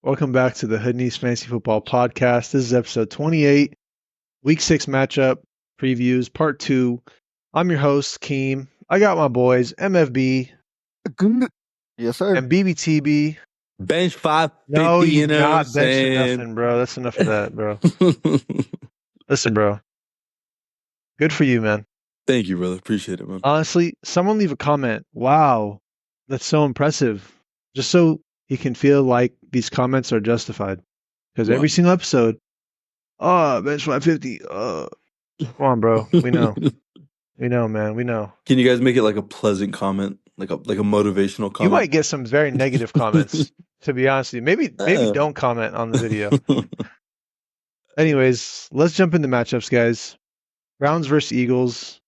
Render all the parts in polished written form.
Welcome back to the Hood Needs Fantasy Football Podcast. This is episode 28, Week 6 matchup previews, part 2. I'm your host, Keem. I got my boys, MFB Yes, sir. and BBTB. Bench 550, No, you you're know what I'm not benching saying? nothing, bro. That's enough of that, bro. Listen, bro. Good for you, man. Thank you, brother. Appreciate it, man. Honestly, someone leave a comment. Wow, that's so impressive. Just so he can feel like these comments are justified. Because every What? single episode, bench 550. Come on, bro. We know. We know, man. We know. Can you guys make it like a pleasant comment, like a motivational You comment? might get some very negative comments, to be honest with you. Maybe Oh. don't comment on the video. Anyways, let's jump into matchups, guys. Browns versus Eagles.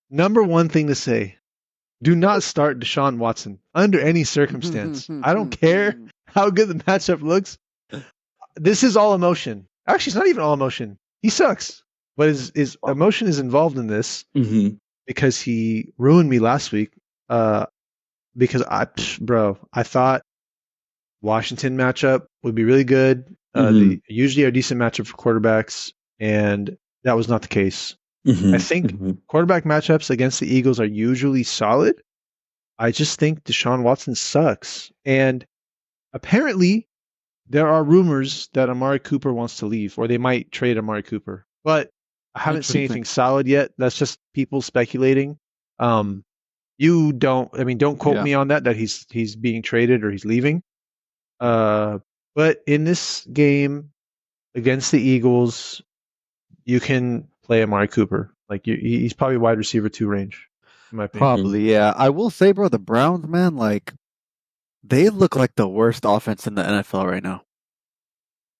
Number one thing to say, do not start Deshaun Watson under any circumstance. I don't care how good the matchup looks. This is all emotion. Actually, it's not even all emotion. He sucks. But his emotion is involved in this Mhm. because he ruined me last week. Because I thought Washington matchup would be really good. They usually are a decent matchup for quarterbacks, and that was not the case. I think quarterback matchups against the Eagles are usually solid. I just think Deshaun Watson sucks. And apparently, there are rumors that Amari Cooper wants to leave, or they might trade Amari Cooper. But I haven't seen anything solid yet. That's just people speculating. Don't quote me on that he's being traded or he's leaving. But in this game against the Eagles, you can play Amari Cooper. Like he's probably wide receiver 2 range, in my opinion. Probably, yeah. I will say, bro, the Browns, man, like they look like the worst offense in the NFL right now.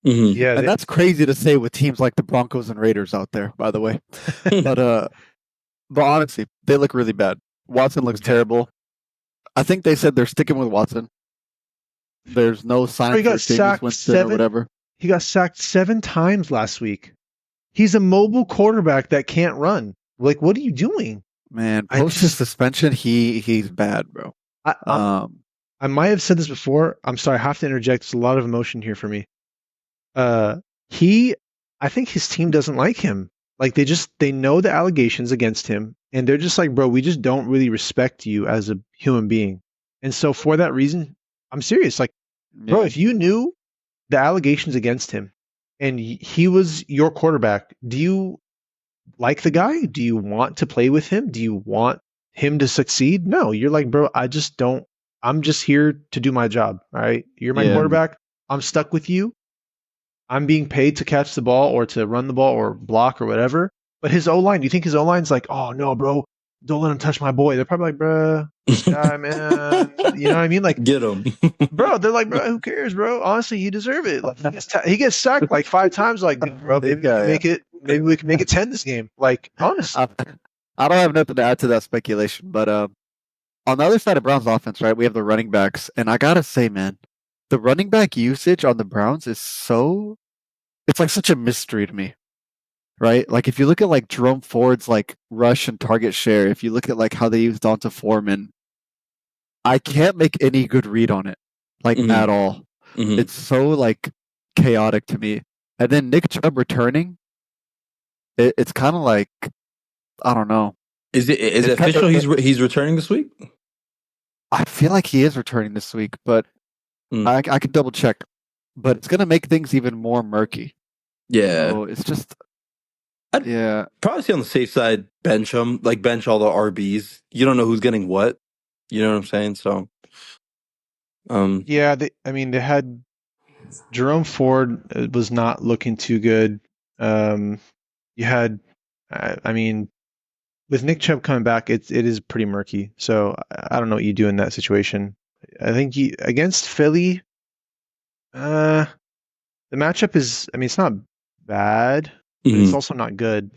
Yeah, And that's crazy to say with teams like the Broncos and Raiders out there, by the way. But honestly, they look really bad. Watson looks terrible. I think they said they're sticking with Watson. There's no sign he got for Jameis sacked Winston or whatever. He got sacked 7 times last week. He's a mobile quarterback that can't run. Like, what are you doing? Man, post his suspension, he's bad, bro. I might have said this before. I'm sorry, I have to interject. There's a lot of emotion here for me. I think his team doesn't like him. Like they know the allegations against him, and they're just like, bro, we just don't really respect you as a human being. And so for that reason, I'm serious. Like, bro, if you knew the allegations against him and he was your quarterback, do you like the guy? Do you want to play with him? Do you want him to succeed? No, you're like, bro, I just don't. I'm just here to do my job. All right. You're my quarterback. I'm stuck with you. I'm being paid to catch the ball or to run the ball or block or whatever. But his O-line, do you think his O-line's like, oh no, bro, don't let him touch my boy? They're probably like, bro, this guy, man. You know what I mean? Like, get him. Bro, they're like, bro, who cares, bro? Honestly, you deserve it. Like, he gets sacked like 5 times. Like, bro, maybe we can make it 10 this game. Like, honestly. I don't have nothing to add to that speculation, but on the other side of Browns offense, right, we have the running backs, and I gotta say, man, the running back usage on the Browns is it's like such a mystery to me, right? Like if you look at like Jerome Ford's like rush and target share, if you look at like how they use Donta Foreman, I can't make any good read on it, like at all. It's so like chaotic to me. And then Nick Chubb returning, it's kind of like, I don't know. Is it official? He's returning this week. I feel like he is returning this week, but I could double check. But it's gonna make things even more murky. Yeah, so it's just. I'd probably say on the safe side, bench him. Like bench all the RBs. You don't know who's getting what. You know what I'm saying? So, yeah, they had Jerome Ford was not looking too good. You had, with Nick Chubb coming back, it is pretty murky. So I don't know what you do in that situation. I think against Philly, the matchup is, it's not bad, but it's also not good.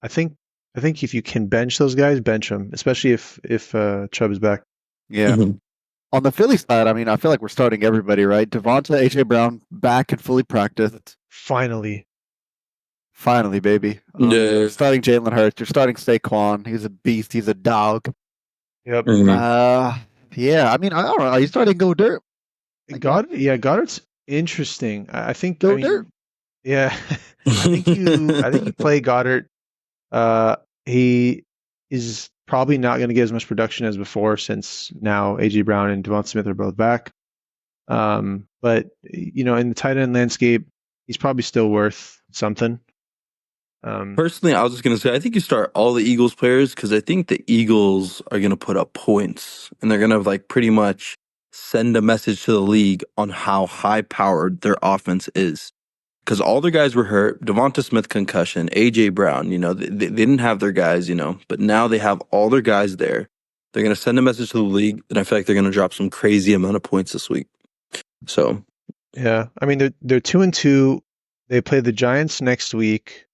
I think if you can bench those guys, bench them, especially if Chubb is back. Yeah. On the Philly side, I feel like we're starting everybody, right? Devonta, AJ Brown back and fully practiced. Finally, baby. You're starting Jalen Hurts. You're starting Saquon. He's a beast. He's a dog. Yep. Yeah. I don't know. Are you starting Goddard? Goddard's Interesting. I think. No I mean, dirt. yeah. I think you play Goddard. He is probably not going to get as much production as before since now AJ Brown and Devon Smith are both back. But in the tight end landscape, he's probably still worth something. Personally, I was just gonna say I think you start all the Eagles players because I think the Eagles are gonna put up points and they're gonna like pretty much send a message to the league on how high powered their offense is. Because all their guys were hurt. Devonta Smith concussion, AJ Brown. They didn't have their guys. But now they have all their guys there. They're gonna send a message to the league, and I feel like they're gonna drop some crazy amount of points this week. So yeah, I mean they're 2-2. They play the Giants next week,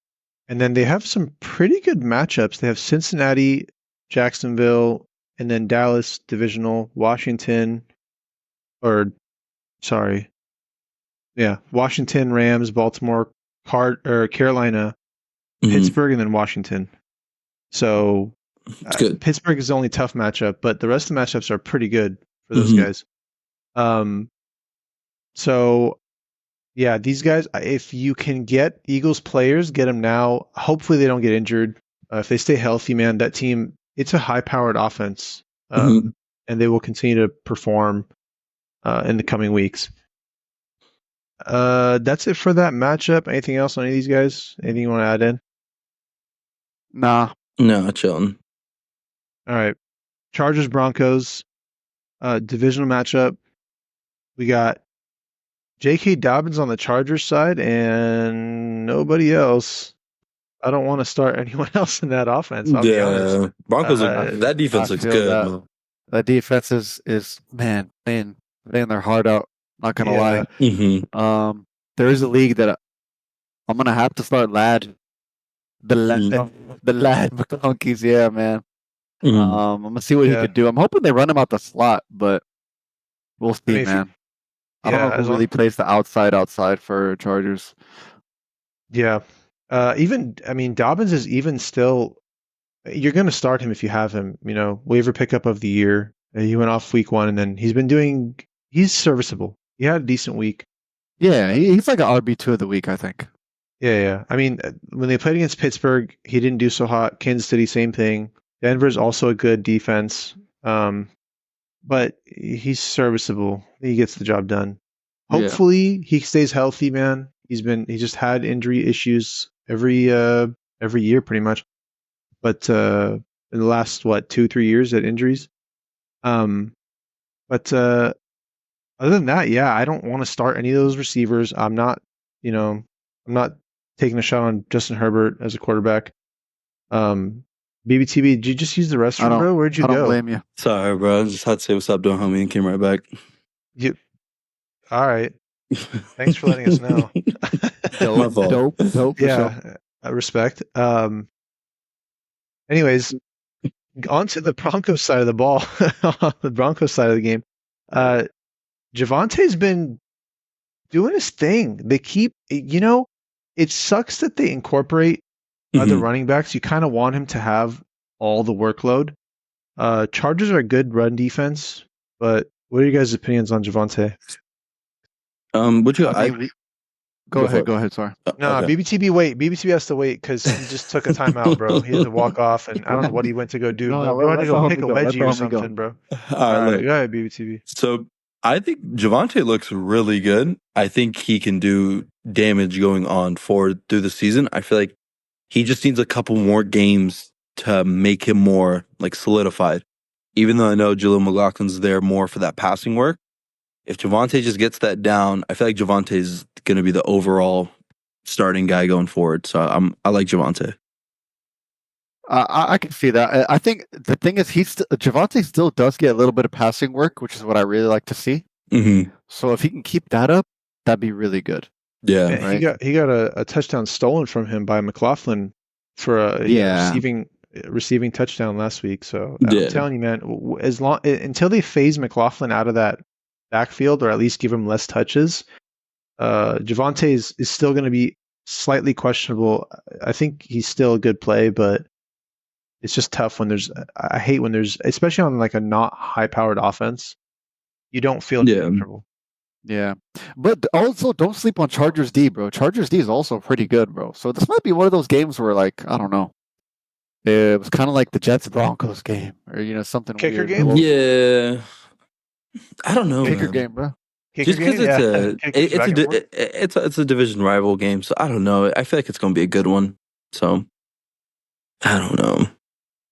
and then they have some pretty good matchups. They have Cincinnati, Jacksonville, and then Dallas divisional, Washington, or sorry, yeah, Washington, Rams, Baltimore, Carolina, Pittsburgh, and then Washington. So it's good. Pittsburgh is the only tough matchup, but the rest of the matchups are pretty good for those guys. So yeah, these guys, if you can get Eagles players, get them now. Hopefully they don't get injured. If they stay healthy, man, that team, it's a high-powered offense, and they will continue to perform in the coming weeks. That's it for that matchup. Anything else on any of these guys? Anything you want to add in? Nah. No, chilling. All right. Chargers, Broncos, divisional matchup. We got J.K. Dobbins on the Chargers side and nobody else. I don't want to start anyone else in that offense. I'll be honest. Broncos that defense looks good. That defense is man playing their heart out. Not gonna lie. There is a league that I'm gonna have to start Lad. The Lad McConkeys, yeah, man. I'm gonna see what he could do. I'm hoping they run him out the slot, but we'll see, man. I don't know who really plays the outside for Chargers. Yeah. Dobbins is even still. You're going to start him if you have him. Waiver pickup of the year. He went off week 1, and then he's serviceable. He had a decent week. Yeah, he's like an RB2 of the week, I think. Yeah. I mean, when they played against Pittsburgh, he didn't do so hot. Kansas City, same thing. Denver's also a good defense. But he's serviceable. He gets the job done. Hopefully he stays healthy, man. He just had injury issues every year pretty much. But in the last 2-3 years had injuries. But other than that, yeah, I don't want to start any of those receivers. I'm not taking a shot on Justin Herbert as a quarterback. BBTB, did you just use the restroom, bro? Where'd you go? I don't blame you. Sorry, bro. I just had to say what's up, doing, homie, and came right back. All right. Thanks for letting us know. Dope. Yeah, respect. Anyways, on to the Broncos side of the ball. The Broncos side of the game. Javonte's been doing his thing. They keep, it sucks that they incorporate other running backs. You kind of want him to have all the workload. Chargers are a good run defense, but what are you guys' opinions on Javonte? Go ahead. Sorry. No, okay. BBTB has to wait because he just took a timeout, bro. He had to walk off, and I don't know what he went to go do. He went to go pick a wedgie or something, bro. All right, go ahead, BBTB. So I think Javonte looks really good. I think he can do damage going on forward through the season. I feel like he just needs a couple more games to make him more solidified. Even though I know Jaleel McLaughlin's there more for that passing work, if Javonte just gets that down, I feel like Javonte is going to be the overall starting guy going forward. So I like Javonte. I can see that. I think the thing is, Javonte still does get a little bit of passing work, which is what I really like to see. So if he can keep that up, that'd be really good. Yeah, right? He got a touchdown stolen from him by McLaughlin for a receiving touchdown last week. So I'm telling you, man, until they phase McLaughlin out of that backfield, or at least give him less touches, Javonte is still going to be slightly questionable. I think he's still a good play, but it's just tough I hate when there's, especially on a not high powered offense, you don't feel comfortable. Yeah, but also don't sleep on Chargers D, bro. Chargers D is also pretty good, bro. So this might be one of those games where, like, I don't know, it was kind of like the Jets Broncos game, or something Kicker weird. game? Yeah, I don't know, Kicker man. game, bro. Kicker Just because game? it's Yeah. Kickers back and forth. it's a division rival game, so I don't know. I feel like it's going to be a good one. So I don't know.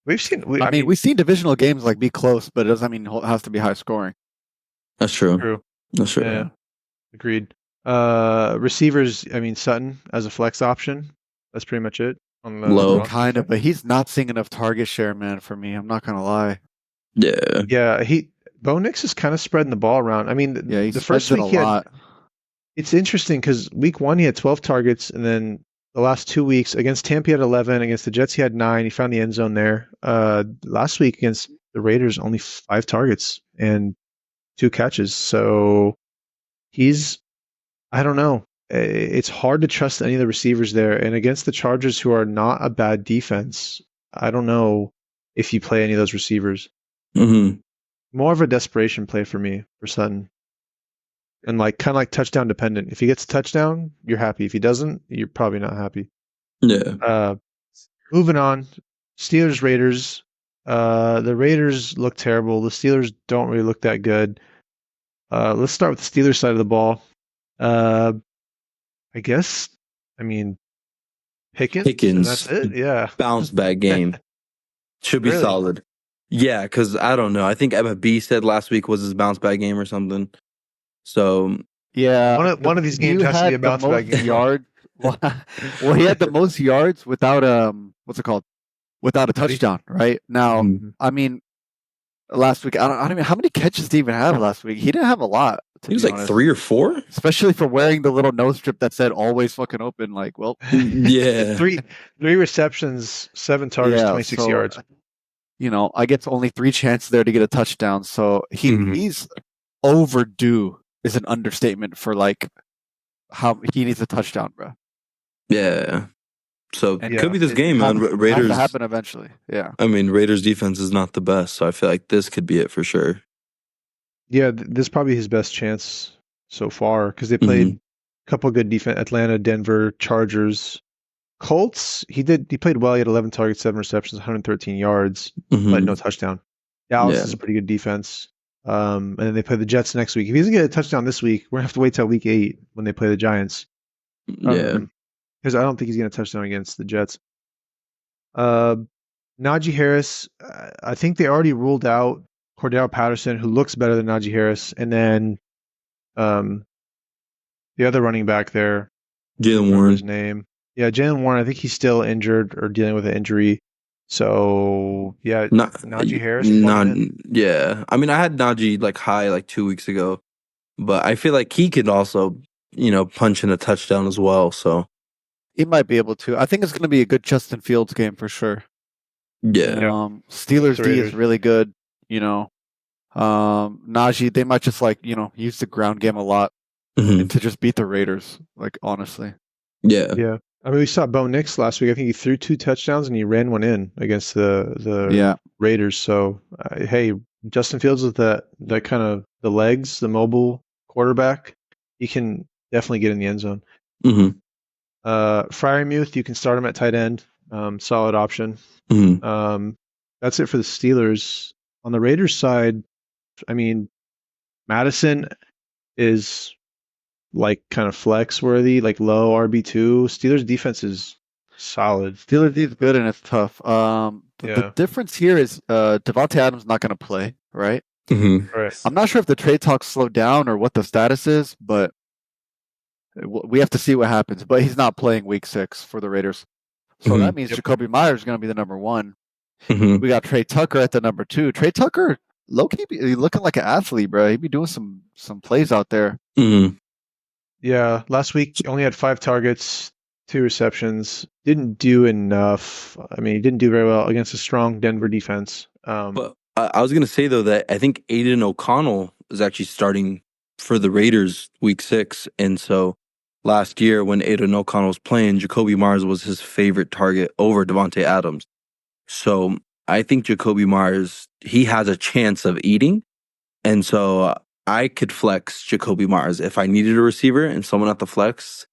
We've seen. I mean, we've seen divisional games like be close, but it doesn't mean it has to be high scoring. That's true. True. That's true. Yeah. Agreed. Receivers. I mean, Sutton as a flex option. That's pretty much it. On the Low. Kind of, but he's not seeing enough target share, man. For me, I'm not gonna lie. Yeah. Yeah. Bo Nix is kind of spreading the ball around. I mean, Yeah, the first week he had. It's interesting because week 1 he had 12 targets, and then the last 2 weeks against Tampa he had 11, against the Jets he had 9. He found the end zone there. Last week against the Raiders only 5 targets and 2 catches. So I don't know. It's hard to trust any of the receivers there, and against the Chargers, who are not a bad defense, I don't know if you play any of those receivers. Mm-hmm. More of a desperation play for me for Sutton. And kind of like touchdown dependent. If he gets a touchdown, you're happy. If he doesn't, you're probably not happy. Yeah. Moving on, Steelers Raiders. The Raiders look terrible. The Steelers don't really look that good. Let's start with the Steelers side of the ball. I guess. I mean, Pickens. And that's it. Yeah. Bounce back game. Should be Really? solid. Yeah, because I don't know. I think MFB said last week was his bounce back game or something. So yeah, one of these games has to be a bounce back game. Well, he had the most yards without what's it called? Without a touchdown, right? Now, I mean, last week I don't even how many catches did he even have last week? He didn't have a lot. He was like 3 or 4, especially for wearing the little nose strip that said "always fucking open." Like, well, yeah, three receptions, 7 targets, 26 yards. I get only 3 chances there to get a touchdown. So he's overdue. Is an understatement for like how he needs a touchdown, bro. Yeah. So it could be this game, man. Raiders happen eventually. Yeah. I mean, Raiders defense is not the best, so I feel like this could be it for sure. Yeah, this is probably his best chance so far because they played a couple of good defense: Atlanta, Denver, Chargers, Colts. He played well. He had 11 targets, 7 receptions, 113 yards, but no touchdown. Dallas is a pretty good defense. And then they play the Jets next week. If he doesn't get a touchdown this week, we're gonna have to wait till week 8 when they play the Giants. Yeah, because I don't think he's gonna touchdown against the Jets. Najee Harris, I think they already ruled out Cordell Patterson, who looks better than Najee Harris, and then the other running back there, Jaylen Warren. His name, yeah, Jaylen Warren. I think he's still injured or dealing with an injury. So yeah, Najee Harris. Yeah, I mean, I had Najee like high like 2 weeks ago, but I feel like he could also punch in a touchdown as well. So he might be able to. I think it's going to be a good Justin Fields game for sure. Yeah. Steelers D is really good. Najee, they might just use the ground game a lot to just beat the Raiders. Like honestly. Yeah. Yeah. I mean, we saw Bo Nix last week. I think he threw 2 touchdowns and he ran one in against the Raiders. So, hey, Justin Fields with that kind of the legs, the mobile quarterback, he can definitely get in the end zone. Freiermuth, you can start him at tight end. Solid option. That's it for the Steelers. On the Raiders side, I mean, Madison is like kind of flex worthy, like low RB2. Steelers defense is solid. Steelers D is good and it's tough. The difference here is Davante Adams not going to play, right? Right. I'm not sure if the trade talks slowed down or what the status is, but we have to see what happens. But he's not playing week 6 for the Raiders. So that means Jacoby Myers is going to be the number 1. We got Trey Tucker at the number 2. Trey Tucker, low-key, looking like an athlete, bro. He'd be doing some plays out there. Yeah, last week he only had 5 targets, 2 receptions. Didn't do enough. I mean, he didn't do very well against a strong Denver defense. But I was going to say, though, that I think Aiden O'Connell is actually starting for the Raiders week 6. And so last year when Aiden O'Connell was playing, Jacoby Myers was his favorite target over Davante Adams. So I think Jacoby Myers, he has a chance of eating. And so I could flex Jacoby Myers if I needed a receiver and someone at the flex.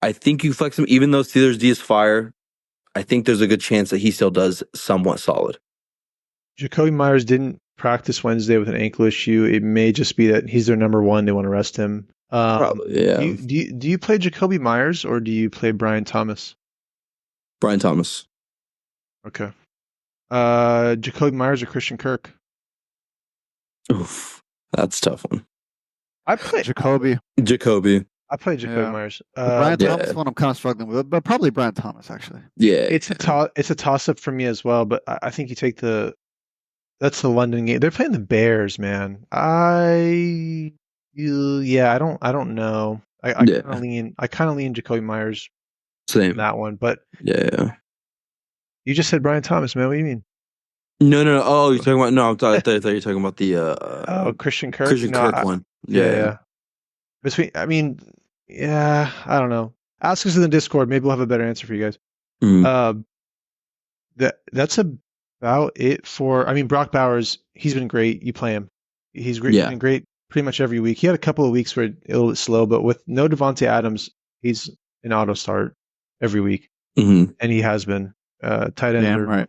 I think you flex him, even though Steelers D is fire. I think there's a good chance that he still does somewhat solid. Jacoby Myers didn't practice Wednesday with an ankle issue. It may just be that he's their number one. They want to rest him. Probably, yeah. Do you play Jacoby Myers or do you play Brian Thomas? Brian Thomas. Okay. Jacoby Myers or Christian Kirk? Oof, that's a tough one. I play Jacoby. I play Jacoby Myers. Brian Thomas one I'm kind of struggling with, but probably Brian Thomas actually. Yeah, it's a toss up for me as well. But I think you take that's the London game. They're playing the Bears, man. I don't know. I kind of lean Jacoby Myers. Same that one, but yeah. You just said Brian Thomas, man. What do you mean? No. Oh, you're talking about I thought you were talking about the Christian Kirk. Kirk one. Yeah. I don't know. Ask us in the Discord. Maybe we'll have a better answer for you guys. That's about it for. I mean, Brock Bowers. He's been great. You play him. He's great. Yeah. He's been great pretty much every week. He had a couple of weeks where a little bit slow, but with no Devontae Adams, he's an auto start every week, and he has been. Tight end are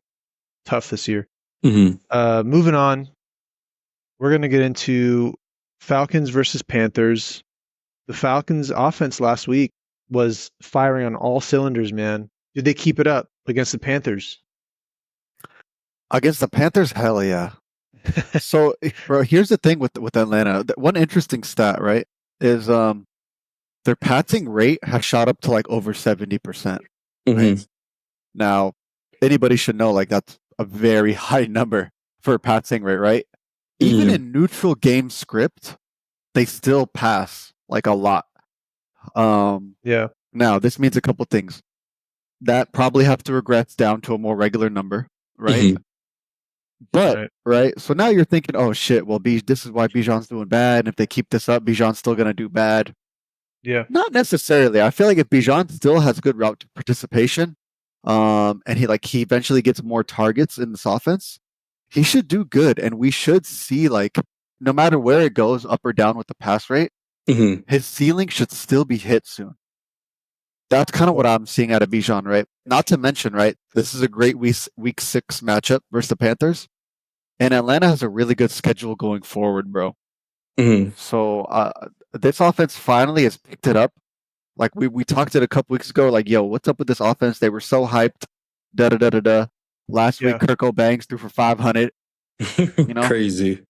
tough this year. Moving on, we're going to get into Falcons versus Panthers. The Falcons' offense last week was firing on all cylinders, man. Did they keep it up against the Panthers? Against the Panthers, hell yeah. So, bro, here's the thing with Atlanta. One interesting stat, right, is their passing rate has shot up to like over 70%. Right? Now, anybody should know like that's a very high number for passing rate, right? Even in neutral game script, they still pass like a lot. Yeah. Now, this means a couple things. That probably have to regress down to a more regular number, right? But right, so now you're thinking, oh shit, well, this is why Bijan's doing bad, and if they keep this up, Bijan's still gonna do bad. Yeah, not necessarily. I feel like if Bijan still has good route participation, and he eventually gets more targets in this offense, he should do good, and we should see like no matter where it goes, up or down with the pass rate, his ceiling should still be hit soon. That's kind of what I'm seeing out of Bijan, right? Not to mention, right, this is a great week 6 matchup versus the Panthers. And Atlanta has a really good schedule going forward, bro. So this offense finally has picked it up. Like we talked it a couple weeks ago, like, yo, what's up with this offense? They were so hyped. Last week, Kirk O'Banks threw for 500. You know? Crazy.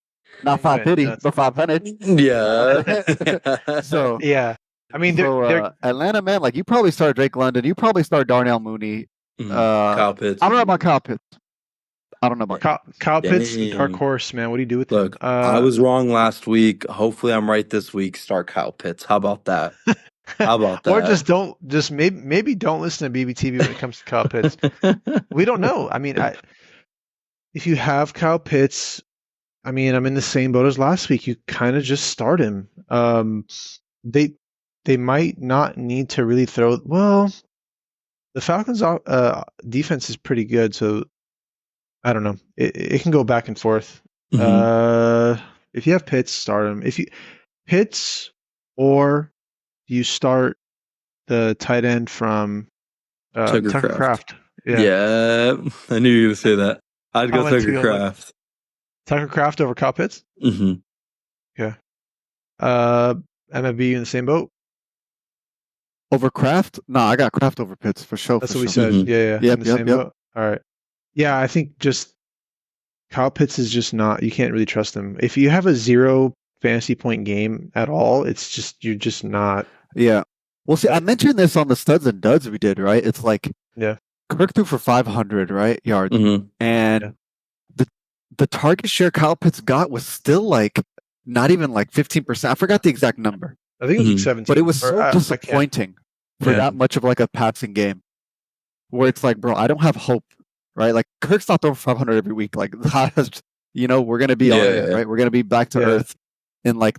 Not 550, but 500. Yeah. So yeah. I mean, they're Atlanta, man, like you probably start Drake London. You probably start Darnell Mooney. Kyle Pitts. I don't know about Kyle Pitts. Kyle Pitts, dark horse, man. What do you do with Look, him? I was wrong last week. Hopefully, I'm right this week. Start Kyle Pitts. How about that? Or maybe don't listen to BBTV when it comes to Kyle Pitts. We don't know. I mean, if you have Kyle Pitts, I mean, I'm in the same boat as last week. You kind of just start him. They might not need to really throw. Well, the Falcons' defense is pretty good, so I don't know. It can go back and forth. If you have Pitts, start him. If you Pitts, or you start the tight end from Tucker Kraft. Yeah, I knew you were going to say that. I'd go Tucker Kraft. Tucker Kraft over Kyle Pitts? Okay. MFB in the same boat? Over Kraft? No, I got Kraft over Pitts for sure. That's what we said. Yeah. Yep. Boat? All right. Yeah, I think just Kyle Pitts is just not, you can't really trust him. If you have a 0 fantasy point game at all, you're just not. Yeah. Well, see, I mentioned this on the studs and duds we did, right? It's like, Kirk threw for 500, right? Yards. And the target share Kyle Pitts got was still like, not even like 15%. I forgot the exact number. I think it was like 17. But it was so disappointing for that much of like a passing game where it's like, bro, I don't have hope, right? Like Kirk's not throwing 500 every week. Like, we're going to be right? We're going to be back to earth in like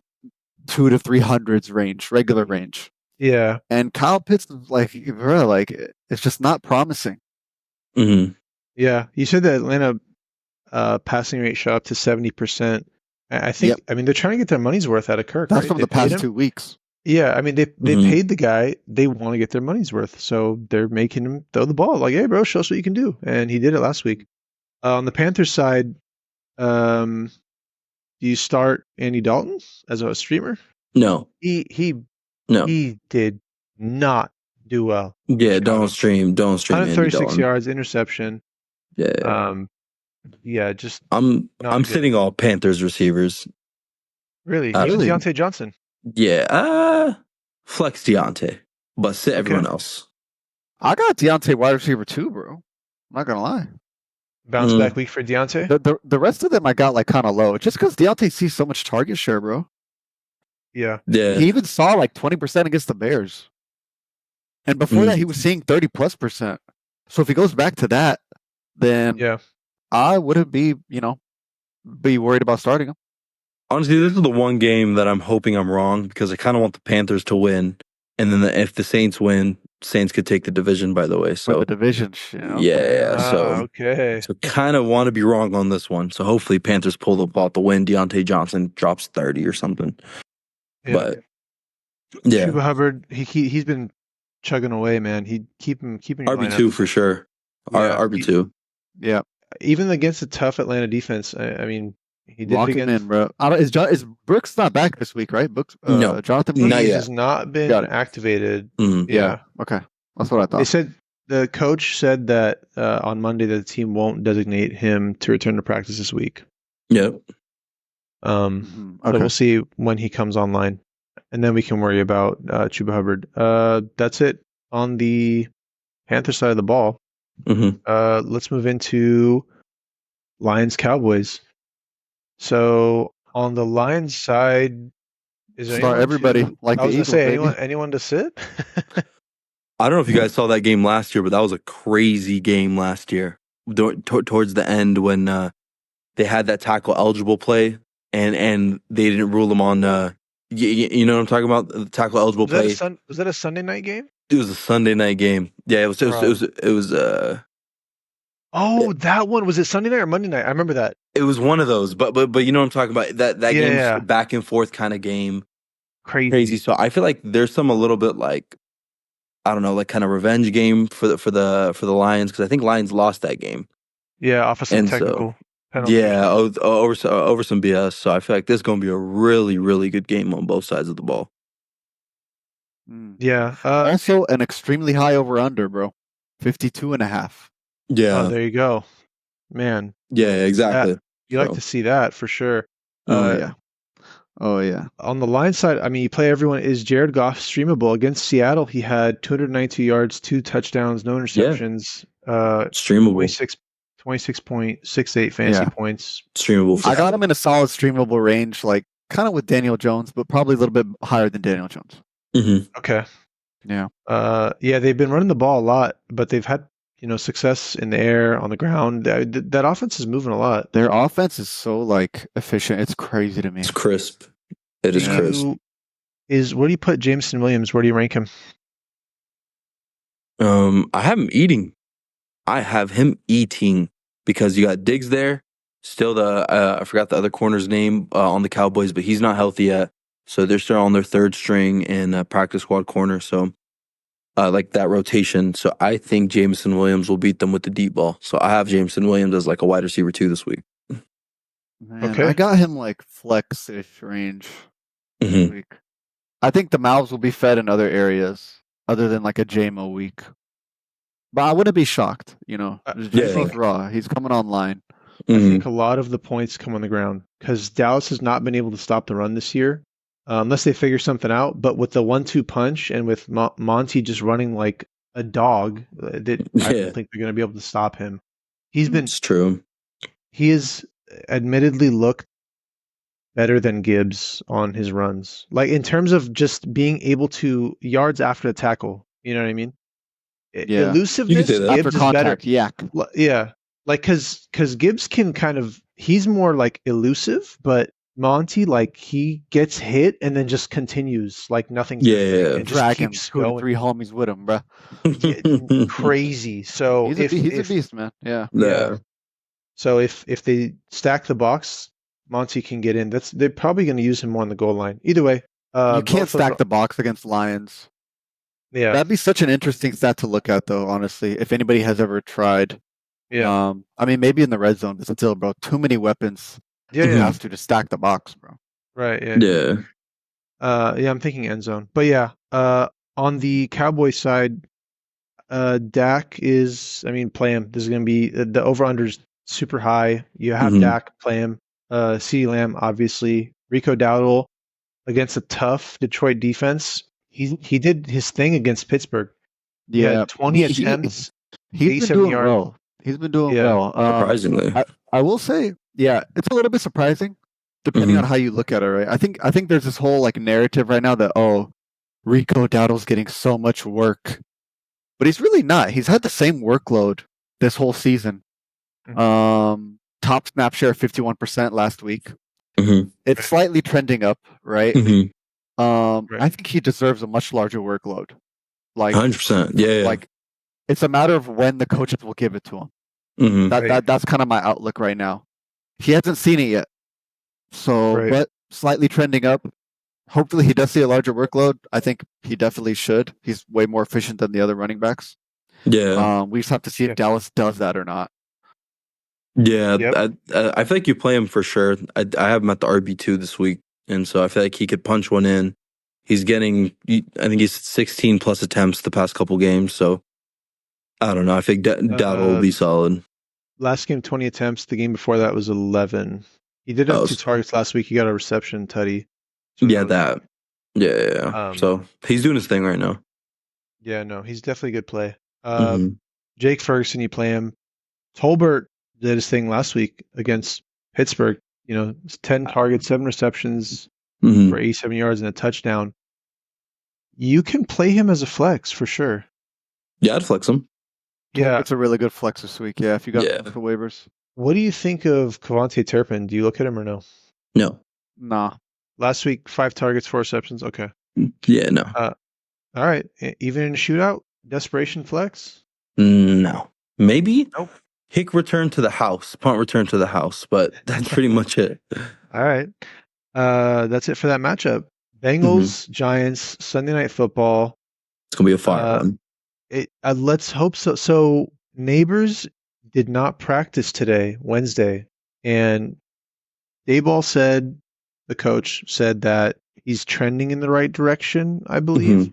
200 to 300s range, regular range. Yeah. And Kyle Pitts is like, bro, like it's just not promising. Yeah. You said that Atlanta passing rate shot up to 70%. I think. I mean, they're trying to get their money's worth out of Kirk. That's right? from They the paid past him. 2 weeks. Yeah, I mean, they Mhm. paid the guy. They want to get their money's worth, so they're making him throw the ball. Like, hey, bro, show us what you can do, and he did it last week. On the Panthers side, do you start Andy Dalton as a streamer? No, He no. did not do well. Yeah, Chicago. don't stream Andy 136 Dalton. yards, interception. Yeah, Yeah, just I'm good. sitting all Panthers receivers. really. Really? Even Deontay Johnson. Yeah, flex Deontay, but sit Okay. everyone else. I got Deontay wide receiver too, bro. I'm not gonna lie. Bounce back week for Deontay. The rest of them I got like kind of low, just because Deontay sees so much target share, bro. Yeah. Yeah, He even saw like 20% against the Bears, and before that he was seeing 30+%. So if he goes back to that, then Yeah. I wouldn't be worried about starting him. honestly, this is the one game that I'm hoping I'm wrong because I kind of want the Panthers to win, and then if the Saints win, Saints could take the division. By the way, For so the division shit. yeah, so okay. kind of want to be wrong on this one. So hopefully Panthers pull the ball to win. Deontay Johnson drops 30 or something. Yeah. But yeah, Chuba Hubbard, he's been chugging away, man. He keep him keeping your RB2 for sure. Yeah. RB2. Yeah, even against a tough Atlanta defense. I mean, he did lock it him against. in, bro. Is Brooks not back this week, right? Brooks, No. Jonathan He Brooks? Not yet. has not been Got it. activated. Mhm. Yeah. Okay, that's what I They thought. said the coach said that on Monday that the team won't designate him to return to practice this week. Yep. So Okay. we'll see when he comes online, and then we can worry about Chuba Hubbard. That's it on the Panther side of the ball. hmm Let's move into Lions Cowboys. So on the Lions side, is there Start anyone everybody to, like I the was Eagles, gonna say baby. anyone to sit? I don't know if you guys saw that game last year, but that was a crazy game last year. Towards the end when they had that tackle eligible play and they didn't rule them on. You know what I'm talking about? The tackle eligible play. Was that a Sunday night game? It was a Sunday night game. Yeah, it was. Oh, that one, was it Sunday night or Monday night? I remember that. It was one of those. But you know what I'm talking about? That Yeah, game's yeah. back and forth kind of game. Crazy. So I feel like there's some a little bit like, I don't know, like kind of revenge game for the Lions, because I think Lions lost that game. Yeah, off of some And so- technical penalty. Yeah, over some BS. So I feel like this is going to be a really, really good game on both sides of the ball. Yeah. Also, an extremely high over under, bro. 52.5. Yeah, Oh, there you go. Man, yeah, exactly. you like So- to see that for sure. Oh yeah. On the line side, I mean, you play everyone. Is Jared Goff streamable? Against Seattle, he had 292 yards, 2 touchdowns, no interceptions. Streamable. 26.68 fantasy Yeah. points. Streamable. I got him in a solid streamable range, like kind of with Daniel Jones, but probably a little bit higher than Daniel Jones. Mm-hmm. Okay. Yeah. Yeah, they've been running the ball a lot, but they've had success in the air, on the ground. That offense is moving a lot. Their offense is so like efficient. It's crazy to me. It's crisp. It is Yeah. crisp. Where do you put Jameson Williams? Where do you rank him? I have him eating. I have him eating because you got Diggs there. Still I forgot the other corner's name on the Cowboys, but he's not healthy yet. So they're still on their third string in practice squad corner. So like that rotation. So I think Jameson Williams will beat them with the deep ball. So I have Jameson Williams as like a wide receiver 2 this week. Man, Okay. I got him like flex-ish range this Mhm. week. I think the mouths will be fed in other areas other than like a JMO week. But I wouldn't be shocked, JMO's raw. He's coming online. I Mhm. think a lot of the points come on the ground because Dallas has not been able to stop the run this year, unless they figure something out. But with the 1-2 punch and with Monty just running like a dog, I Yeah. don't think they're going to be able to stop him. It's true. He has admittedly looked better than Gibbs on his runs, like in terms of just being able to yards after the tackle. You know what I mean? Yeah. Elusiveness. You could say that. Gibbs After is better. contact, yak. Yeah, like because Gibbs can kind of, he's more like elusive, but Monty, like, he gets hit and then just continues like nothing's Yeah. happening and just Dragging keeps 2 to going. 3 homies with him, bro. Crazy. So He's a beast, man. Yeah. yeah. So if they stack the box, Monty can get in. They're probably going to use him more on the goal line. Either way, you can't stack the box against Lions. Yeah, that'd be such an interesting stat to look at, though. Honestly, if anybody has ever tried, I mean, maybe in the red zone, but still, bro, too many weapons. Yeah, you have to stack the box, bro. Right. Yeah. Yeah, I'm thinking end zone, but yeah. On the Cowboys side, Dak is. I mean, play him. This is going to be the over/under's super high. You have Dak, play him. CeeDee Lamb, obviously. Rico Dowdle against a tough Detroit defense. He did his thing against Pittsburgh. He had 20 attempts. He's been doing well. He's been doing well. Surprisingly, I will say, it's a little bit surprising, depending on how you look at it. Right? I think there's this whole like narrative right now that Rico Dowdle's getting so much work, but he's really not. He's had the same workload this whole season. Top snap share 51% last week. It's slightly trending up, right? I think he deserves a much larger workload. Like 100%. Yeah. Like it's a matter of when the coaches will give it to him. That's kind of my outlook right now. He hasn't seen it yet, so but slightly trending up. Hopefully, he does see a larger workload. I think he definitely should. He's way more efficient than the other running backs. Yeah. We just have to see if Dallas does that or not. Yeah, I feel like you play him for sure. I have him at the RB2 this week, and so I feel like he could punch one in. He's getting, I think he's 16 plus attempts the past couple games, so I don't know. I think Dowdle will be solid. Last game, 20 attempts. The game before that was 11. He did have 2 targets last week. He got a reception, tutty. So Yeah. So he's doing his thing right now. Yeah, no, he's definitely a good play. Jake Ferguson, you play him. Tolbert did his thing last week against Pittsburgh. 10 targets, 7 receptions for 87 yards and a touchdown. You can play him as a flex for sure. Yeah, I'd flex him. Yeah, it's a really good flex this week. Yeah, if you got the waivers. What do you think of Kevontae Turpin? Do you look at him or no? No. Nah. Last week, 5 targets, 4 receptions. Okay. Yeah, no. All right. Even in a shootout, desperation flex? No. Maybe? Nope. Hick return to the house. Punt return to the house. But that's pretty much it. All right. That's it for that matchup. Bengals, Giants, Sunday Night Football. It's going to be a fire one. Let's hope so. So, Neighbors did not practice today, Wednesday. And Daboll said, the coach said that he's trending in the right direction, I believe.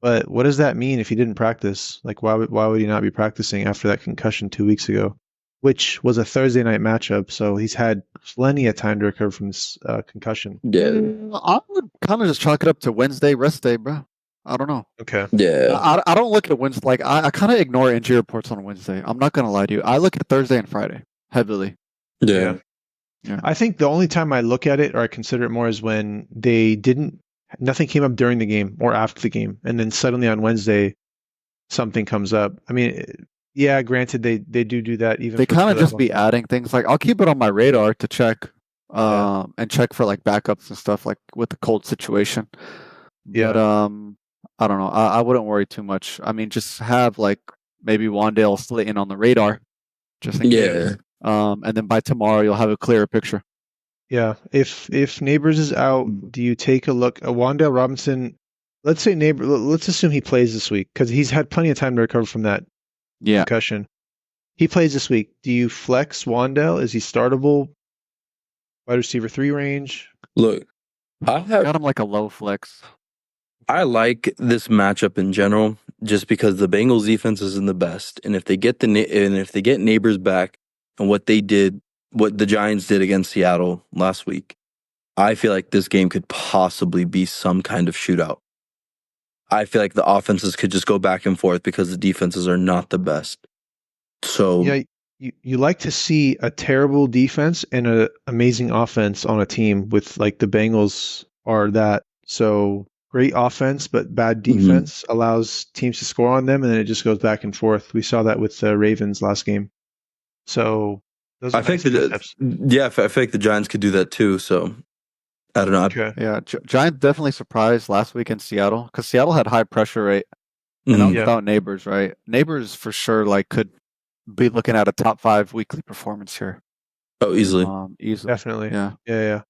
But what does that mean if he didn't practice? Like, why would he not be practicing after that concussion 2 weeks ago, which was a Thursday night matchup? So he's had plenty of time to recover from this concussion. Yeah, I would kind of just chalk it up to Wednesday rest day, bro. I don't know. Okay. Yeah. I don't look at Wednesday. Like, I kind of ignore injury reports on Wednesday. I'm not going to lie to you. I look at Thursday and Friday heavily. Yeah. I think the only time I look at it or I consider it more is when nothing came up during the game or after the game. And then suddenly on Wednesday, something comes up. I mean, yeah, granted, they do that. Even they kind of just be adding things. Like, I'll keep it on my radar to check and check for like backups and stuff like with the cold situation. Yeah. But, I don't know. I wouldn't worry too much. I mean, just have like maybe Wan'Dale Slayton on the radar, just in case. And then by tomorrow you'll have a clearer picture. Yeah. If Neighbors is out, do you take a look at Wan'Dale Robinson? Let's assume he plays this week because he's had plenty of time to recover from that concussion. He plays this week. Do you flex Wan'Dale? Is he startable? Wide receiver 3 range? Look, got him like a low flex. I like this matchup in general, just because the Bengals defense isn't the best, and if they get Neighbors back and what the Giants did against Seattle last week, I feel like this game could possibly be some kind of shootout. I feel like the offenses could just go back and forth because the defenses are not the best. So yeah, you like to see a terrible defense and an amazing offense on a team with like the Bengals are that. So great offense, but bad defense allows teams to score on them, and then it just goes back and forth. We saw that with the Ravens last game. So those are I think I feel like the Giants could do that too. So I don't know. Okay. Yeah, Giants definitely surprised last week in Seattle because Seattle had high pressure rate, and without Neighbors, right? Neighbors for sure like could be looking at a top 5 weekly performance here. Oh, easily. Easily. Definitely. Yeah. Yeah.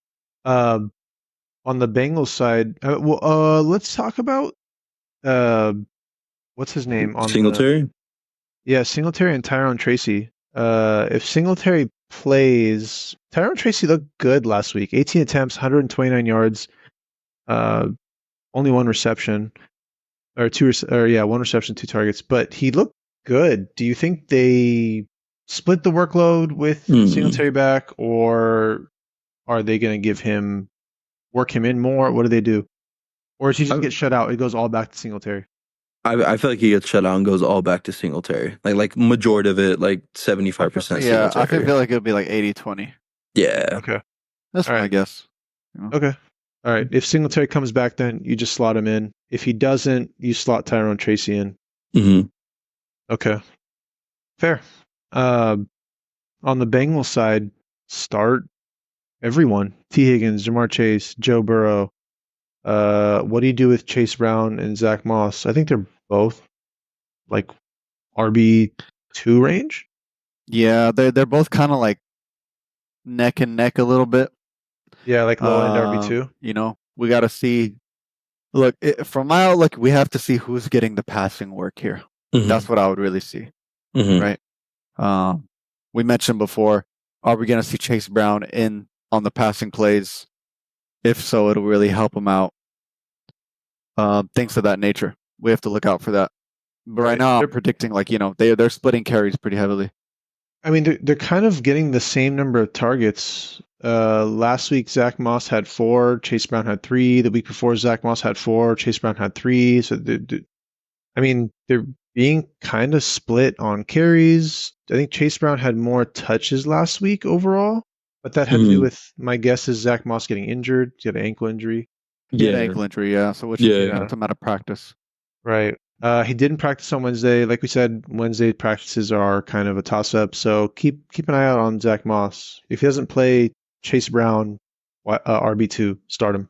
On the Bengals side, let's talk about what's his name on Singletary? Singletary and Tyrone Tracy. If Singletary plays, Tyrone Tracy looked good last week. 18 attempts, 129 yards, only one reception, or one reception, 2 targets. But he looked good. Do you think they split the workload with Singletary back, or are they going to work him in more? What do they do? Or does he just get shut out? It goes all back to Singletary. I feel like he gets shut out and goes all back to Singletary. Like majority of it, like 75% Singletary. Yeah, I feel like it would be like 80-20. Yeah. Okay. That's my guess. Okay. All right. If Singletary comes back, then you just slot him in. If he doesn't, you slot Tyrone Tracy in. Mm-hmm. Okay. Fair. On the Bengals side, start everyone. T. Higgins, Jamar Chase, Joe Burrow. What do you do with Chase Brown and Zach Moss? I think they're both like RB2 range. Yeah, they're both kind of like neck and neck a little bit. Yeah, like low end RB2. You know, we got to see. Look, from my outlook, we have to see who's getting the passing work here. Mm-hmm. That's what I would really see, right? We mentioned before, are we going to see Chase Brown on the passing plays? If so, it'll really help him out. Things of that nature. We have to look out for that. But right now, I'm predicting they're splitting carries pretty heavily. I mean, they're kind of getting the same number of targets. Last week, Zach Moss had 4, Chase Brown had 3. The week before, Zach Moss had 4, Chase Brown had 3. So, they're being kind of split on carries. I think Chase Brown had more touches last week overall, but that had to do with, my guess is Zach Moss getting injured. He had an ankle injury. He had an ankle injury, yeah. So which kept him out of practice. Right. He didn't practice on Wednesday. Like we said, Wednesday practices are kind of a toss-up. So keep an eye out on Zach Moss. If he doesn't play, Chase Brown, RB2, start him.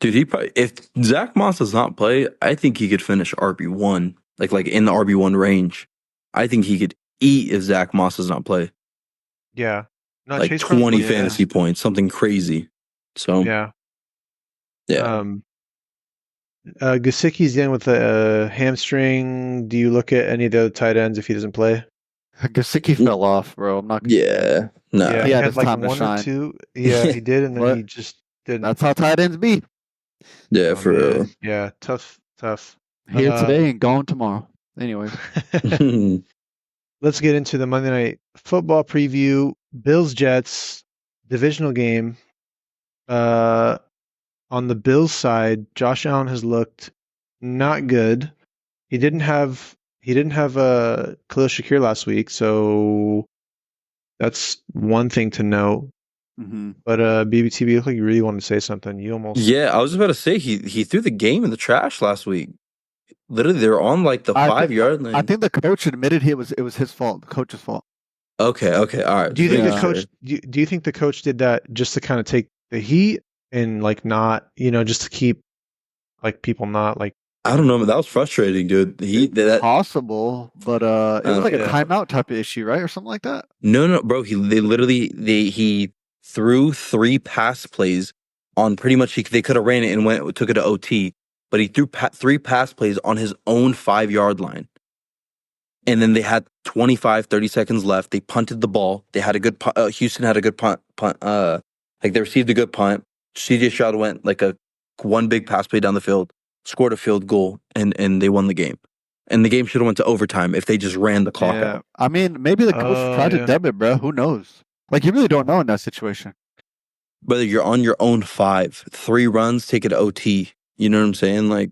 Dude, if Zach Moss does not play, I think he could finish RB1, like in the RB1 range. I think he could eat if Zach Moss does not play. Yeah. No, like Chase 20 fantasy points, something crazy. So yeah. Yeah. Gesicki's dealing with a hamstring. Do you look at any of the other tight ends if he doesn't play? Gesicki fell off, bro. I'm not. Yeah. No. Yeah, he had like time 1 or 2. Yeah, he did, and then he just didn't. That's how tight ends be. Yeah, for real. Yeah, tough. Here today and gone tomorrow. Anyway. Let's get into the Monday Night Football preview. Bills-Jets, divisional game. On the Bills side, Josh Allen has looked not good. He didn't have Khalil Shakir last week, so that's one thing to note. Mm-hmm. But BBTB, you look like you really wanted to say something. You almost I was about to say he threw the game in the trash last week. Literally, they were on like the 5-yard line. I think the coach admitted it was his fault, the coach's fault. Okay, all right. Do you think the coach? Do you think the coach did that just to kind of take the heat and like not, just to keep like people not like? I don't know, but that was frustrating, dude. Possible, but it was like a timeout type of issue, right, or something like that. No, bro. He threw 3 pass plays on pretty much. They could have ran it and took it to OT, but he threw 3 pass plays on his own 5-yard line. And then they had 25-30 seconds left. They punted the ball. They had a good Houston had a good punt. They received a good punt. CJ Stroud went like one big pass play down the field, scored a field goal, and they won the game. And the game should have went to overtime if they just ran the clock out. I mean, maybe the coach tried to deb it, bro. Who knows? Like, you really don't know in that situation. Whether you're on your own 5, 3 runs, take it to OT. You know what I'm saying? Like,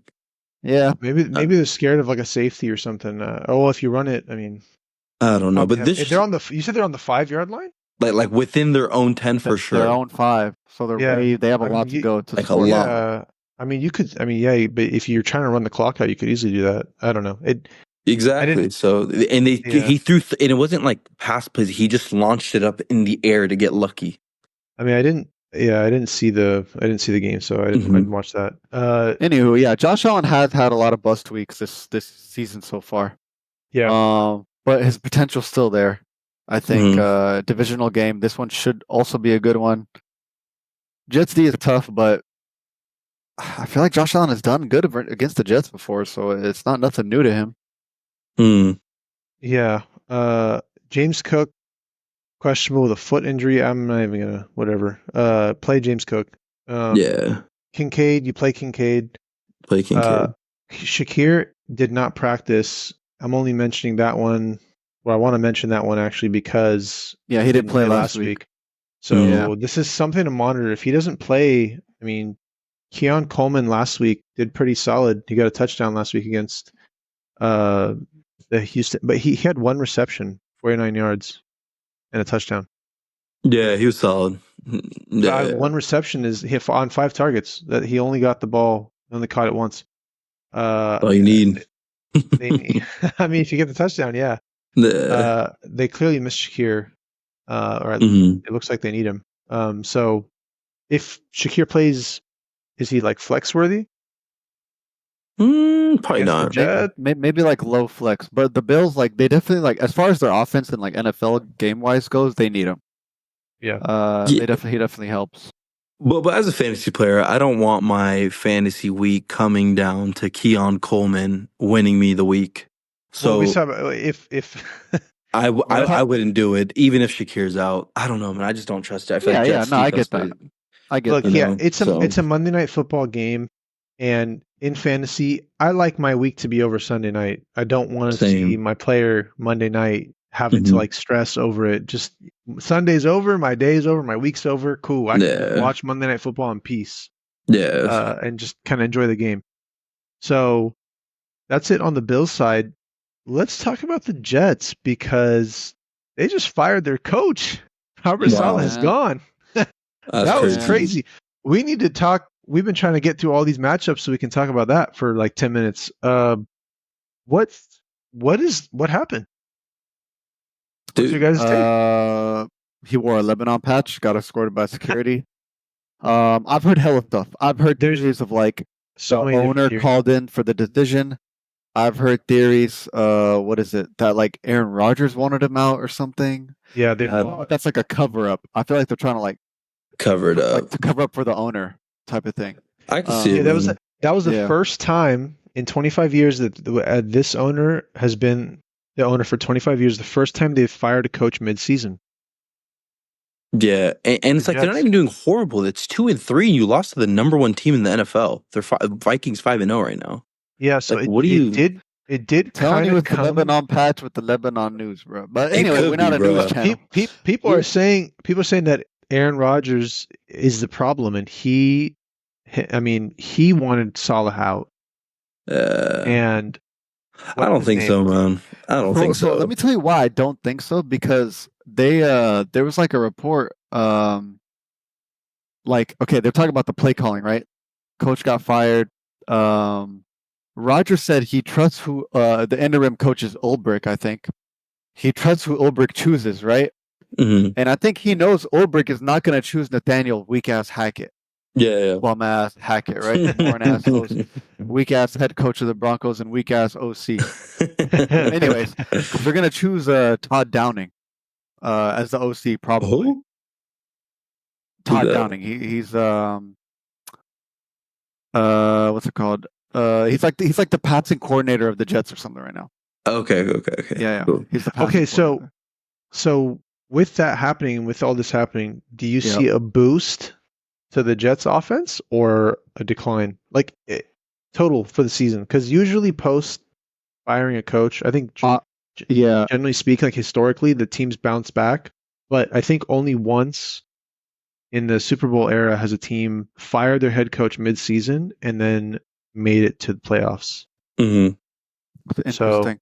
yeah, maybe they're scared of like a safety or something. If you run it, I mean, I don't know. But if they're you said they're on the 5-yard line. Like within their own 10 for sure. Their own 5, so they have a lot to go to. Like a lot. But if you're trying to run the clock out, you could easily do that. I don't know. Exactly. So he threw, and it wasn't like pass plays. He just launched it up in the air to get lucky. I mean, I didn't see the game, so I didn't watch that. Anywho, Josh Allen has had a lot of bust weeks this season so far. Yeah. But his potential's still there. I think divisional game. This one should also be a good one. Jets D is tough, but I feel like Josh Allen has done good against the Jets before, so it's not nothing new to him. Yeah. James Cook, questionable with a foot injury. I'm not even gonna whatever. Play James Cook. Yeah. Kincaid, you play Kincaid. Play Kincaid. Shakir did not practice. I'm only mentioning that one. Well, I want to mention that one actually because he didn't play last week. So this is something to monitor. If he doesn't play, I mean, Keon Coleman last week did pretty solid. He got a touchdown last week against the Houston, but he had one reception, 49 yards, and a touchdown. Yeah, he was solid. Yeah. One reception is on 5 targets. That he only got the ball, only caught it once. All you need. I mean, if you get the touchdown, yeah. They clearly missed Shakir, or it looks like they need him. So if Shakir plays, is he like flex worthy? Probably not. Maybe like low flex, but the Bills, like, they definitely, like, as far as their offense and like NFL game wise goes, they need him. Yeah. He definitely helps. But as a fantasy player, I don't want my fantasy week coming down to Keon Coleman winning me the week. So if I wouldn't do it, even if Shakir's out. I don't know, man. I just don't trust it. I feel like I get that. Look, it's a Monday Night Football game, and in fantasy, I like my week to be over Sunday night. I don't want to see my player Monday night having to like stress over it. Just Sunday's over, my day's over, my week's over. Cool. I can watch Monday Night Football in peace. Yeah. And just kind of enjoy the game. So that's it on the Bills side. Let's talk about the Jets because they just fired their coach. Robert Saleh is gone. That was crazy. We need to talk. We've been trying to get through all these matchups so we can talk about that for like 10 minutes. What happened? What's your guys' take? He wore a Lebanon patch, got escorted by security. I've heard hella stuff. I've heard theories of like the owner called in for the decision. I've heard theories, what is it, that like Aaron Rodgers wanted him out or something. Yeah, that's like a cover up. I feel like they're trying to like cover it up, like, to cover up for the owner type of thing. I can see it. That was the first time in 25 years that this owner has been the owner for 25 years. The first time they've fired a coach mid-season. Yeah, and it's like they're not even doing horrible. It's 2-3. You lost to the number 1 team in the NFL. They're Vikings 5-0 right now. Yeah, so like, it did telling you with the Lebanon patch with the Lebanon news, bro. But anyway, we're not a news channel. People are saying that Aaron Rodgers is the problem, and he wanted Saleh out. And I don't think so, man. I don't think so. Let me tell you why I don't think so. Because there was like a report, like, okay, they're talking about the play calling, right? Coach got fired. Rodgers said he trusts who the interim coach is Ulbrich, I think. He trusts who Ulbrich chooses, right? Mm-hmm. And I think he knows Ulbrich is not going to choose Nathaniel weak-ass Hackett. Yeah. Bum-ass Hackett, right? Born-ass host. Weak-ass head coach of the Broncos and weak-ass OC. Anyways, they're going to choose Todd Downing as the OC, probably. Who? Todd Downing. He's what's it called? He's like the passing coordinator of the Jets or something right now. Okay. Yeah. Cool. He's the passing coordinator. So with that happening, with all this happening, do you see a boost to the Jets offense or a decline? Like total for the season? Because usually post firing a coach, I think generally speaking, like historically, the teams bounce back. But I think only once in the Super Bowl era has a team fired their head coach mid-season and then made it to the playoffs. Mm-hmm. Interesting.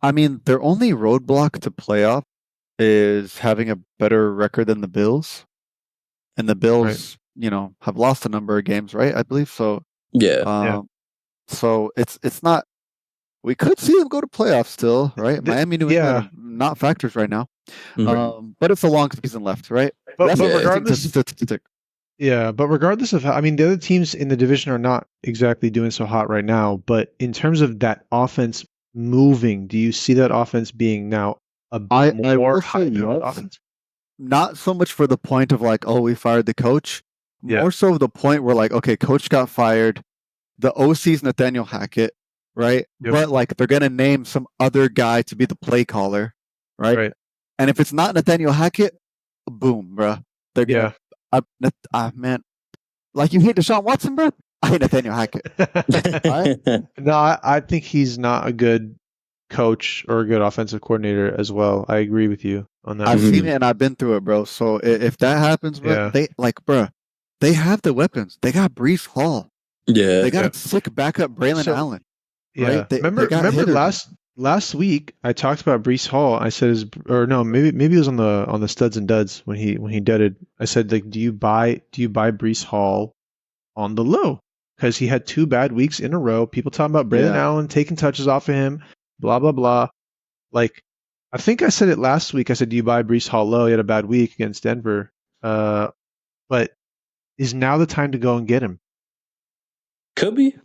I mean, their only roadblock to playoff is having a better record than the Bills, and the Bills, have lost a number of games, right? I believe so. Yeah. So it's not. We could see them go to playoffs still, right? Miami, New England, are not factors right now. Mm-hmm. But it's a long season left, right? But regardless, but regardless of how, the other teams in the division are not exactly doing so hot right now. But in terms of that offense moving? Do you see that offense being now a I more will say high-powered yes. offense? Not so much for the point of like, oh, we fired the coach. Yeah. More so the point where like, okay, coach got fired. The OC's Nathaniel Hackett, right? Yep. But like they're gonna name some other guy to be the play caller, right? Right. And if it's not Nathaniel Hackett, boom, bro. They're gonna, man, like you hate Deshaun Watson, bro. I hate Nathaniel Hackett. No, I think he's not a good coach or a good offensive coordinator as well. I agree with you on that. I've seen it and I've been through it, bro. So if that happens, bro, they have the weapons. They got Breece Hall. Yeah. They got a sick backup, Braylon Allen. Yeah. Right? They remember last week I talked about Breece Hall. I said maybe it was on the studs and duds when he dudded. I said, like, do you buy Breece Hall on the low? Because he had 2 bad weeks in a row. People talking about Braylon Allen taking touches off of him, blah blah blah. Like, I think I said it last week. I said, do you buy Breece Hall low? He had a bad week against Denver. But is now the time to go and get him? Could be.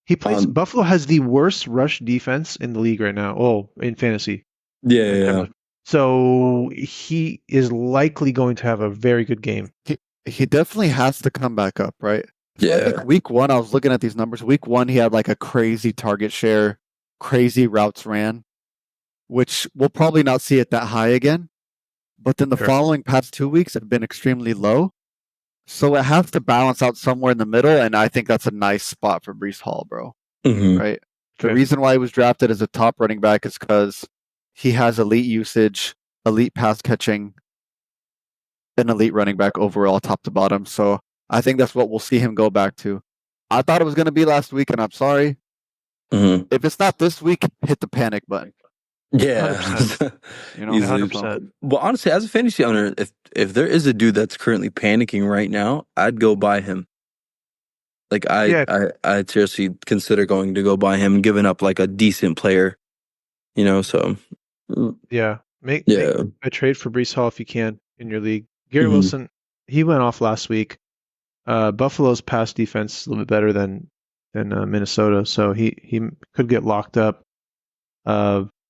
He plays. Buffalo has the worst rush defense in the league right now. Oh, in fantasy. Yeah. So he is likely going to have a very good game. He definitely has to come back up, right? Yeah. I think week 1, I was looking at these numbers. Week 1, he had like a crazy target share, crazy routes ran, which we'll probably not see it that high again. But then the following past 2 weeks have been extremely low. So it has to balance out somewhere in the middle, and I think that's a nice spot for Breece Hall, bro. Mm-hmm. Right? The reason why he was drafted as a top running back is because he has elite usage, elite pass catching, an elite running back overall, top to bottom. So I think that's what we'll see him go back to. I thought it was going to be last week, and I'm sorry. Mm-hmm. If it's not this week, hit the panic button. Yeah, 100%. Well, honestly, as a fantasy owner, if there is a dude that's currently panicking right now, I'd go buy him. Like I'd seriously consider going to go buy him, giving up like a decent player. So make a trade for Breece Hall if you can in your league. Garrett Wilson, he went off last week. Buffalo's pass defense is a little bit better than Minnesota, so he could get locked up.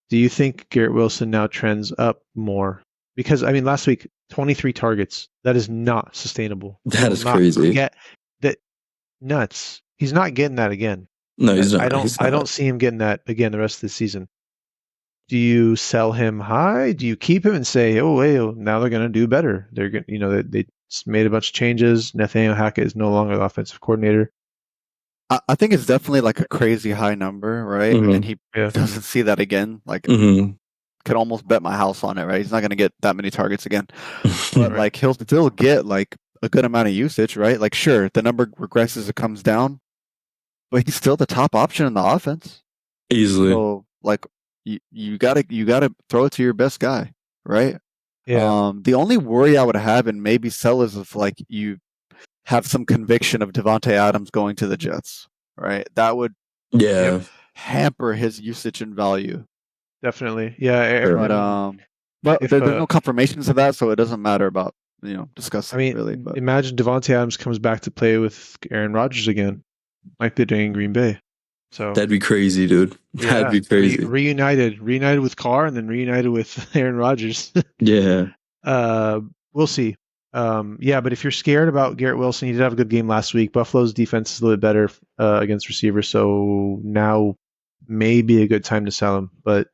Do you think Garrett Wilson now trends up more? Because I mean, last week 23 targets. That is not sustainable. That is crazy. That nuts. He's not getting that again. No, he's not. I don't see him getting that again the rest of the season. Do you sell him high? Do you keep him and say, oh, hey, now they're going to do better? They're going, they made a bunch of changes. Nathaniel Hackett is no longer the offensive coordinator. I think it's definitely like a crazy high number, right? Mm-hmm. And he doesn't see that again. Like, could almost bet my house on it, right? He's not going to get that many targets again. But like, he'll still get like a good amount of usage, right? Like, sure, the number regresses, it comes down, but he's still the top option in the offense. Easily. So, like, you gotta throw it to your best guy, right? Yeah. The only worry I would have and maybe sell is if like you have some conviction of Devontae Adams going to the Jets, right? That would hamper his usage and value. Definitely, yeah. But there's no confirmations of that, so it doesn't matter about discussing. I mean, really, but imagine Devontae Adams comes back to play with Aaron Rodgers again, like they're doing in Green Bay. So that'd be crazy, dude. That'd be crazy. Reunited with Carr and then reunited with Aaron Rodgers. Yeah. We'll see. But if you're scared about Garrett Wilson, he did have a good game last week. Buffalo's defense is a little bit better against receivers, so now may be a good time to sell him. But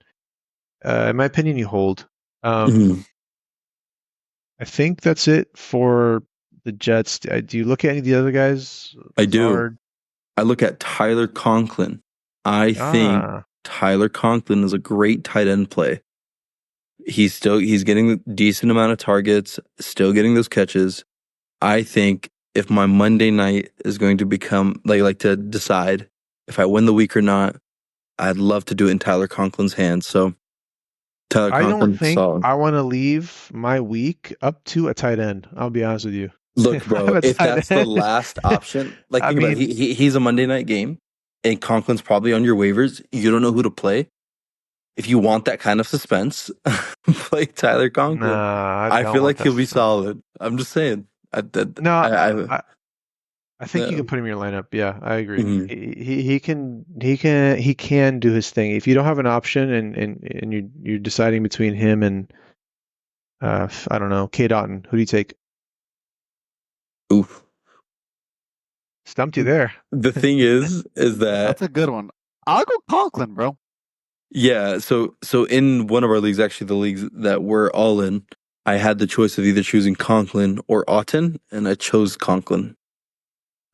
in my opinion, you hold. I think that's it for the Jets. Do you look at any of the other guys? I do. I look at Tyler Conklin. I think Tyler Conklin is a great tight end play. He's getting a decent amount of targets, still getting those catches. I think if my Monday night is going to become like to decide if I win the week or not, I'd love to do it in Tyler Conklin's hands. So Tyler Conklin, I don't think solid. I want to leave my week up to a tight end. I'll be honest with you. Look, bro, if that's the last option, like think about it, he's a Monday night game, and Conklin's probably on your waivers. You don't know who to play. If you want that kind of suspense, play Tyler Conklin. Nah, I feel like he'll be solid. I'm just saying. I I think you Yeah. can put him in your lineup. Yeah, I agree. Mhm. He can do his thing. If you don't have an option and you're deciding between him and I don't know, K Dotton, who do you take? Oof. Stumped you there. The thing is that That's a good one. I'll go Conklin, bro. yeah. So in one of our leagues, actually the leagues that we're all in, I had the choice of either choosing Conklin or Otten, and I chose Conklin.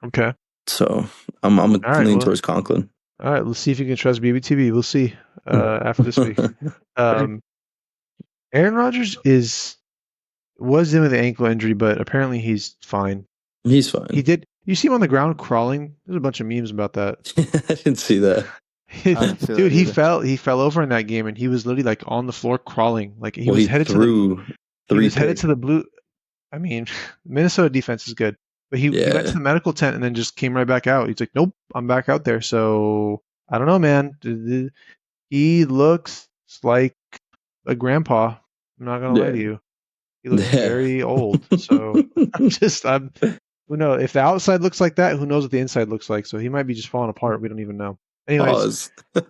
Okay. So I'm All right. leaning Well, towards Conklin. all right. Let's see if you can trust BBTV. We'll see after this week. Aaron Rodgers was in with an ankle injury, but apparently he's fine. He's fine. He did. You see him on the ground crawling? There's a bunch of memes about that. I didn't see that. didn't see Dude, that he either. fell over in that game, and he was literally like on the floor crawling. Like he Well, was he headed to threw he three was headed picks. to the blue. I mean, Minnesota defense is good, but he went to Yeah. the medical tent and then just came right back out. He's like, nope, I'm back out there. So I don't know, man. He looks like a grandpa. I'm not gonna lie to Yeah. you. He looks Yeah. very old. So I'm who knows if the outside looks like that, who knows what the inside looks like. So he might be just falling apart. We don't even know. Anyways, Pause.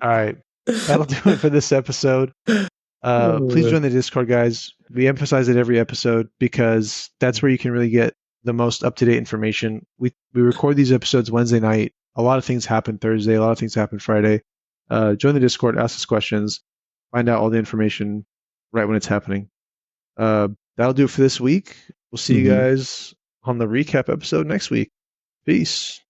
all right. That'll do it for this episode. Please join the Discord, guys. We emphasize it every episode because that's where you can really get the most up-to-date information. We record these episodes Wednesday night. A lot of things happen Thursday. A lot of things happen Friday. Join the Discord, ask us questions, find out all the information right when it's happening. That'll do it for this week. We'll see you guys on the recap episode next week. Peace.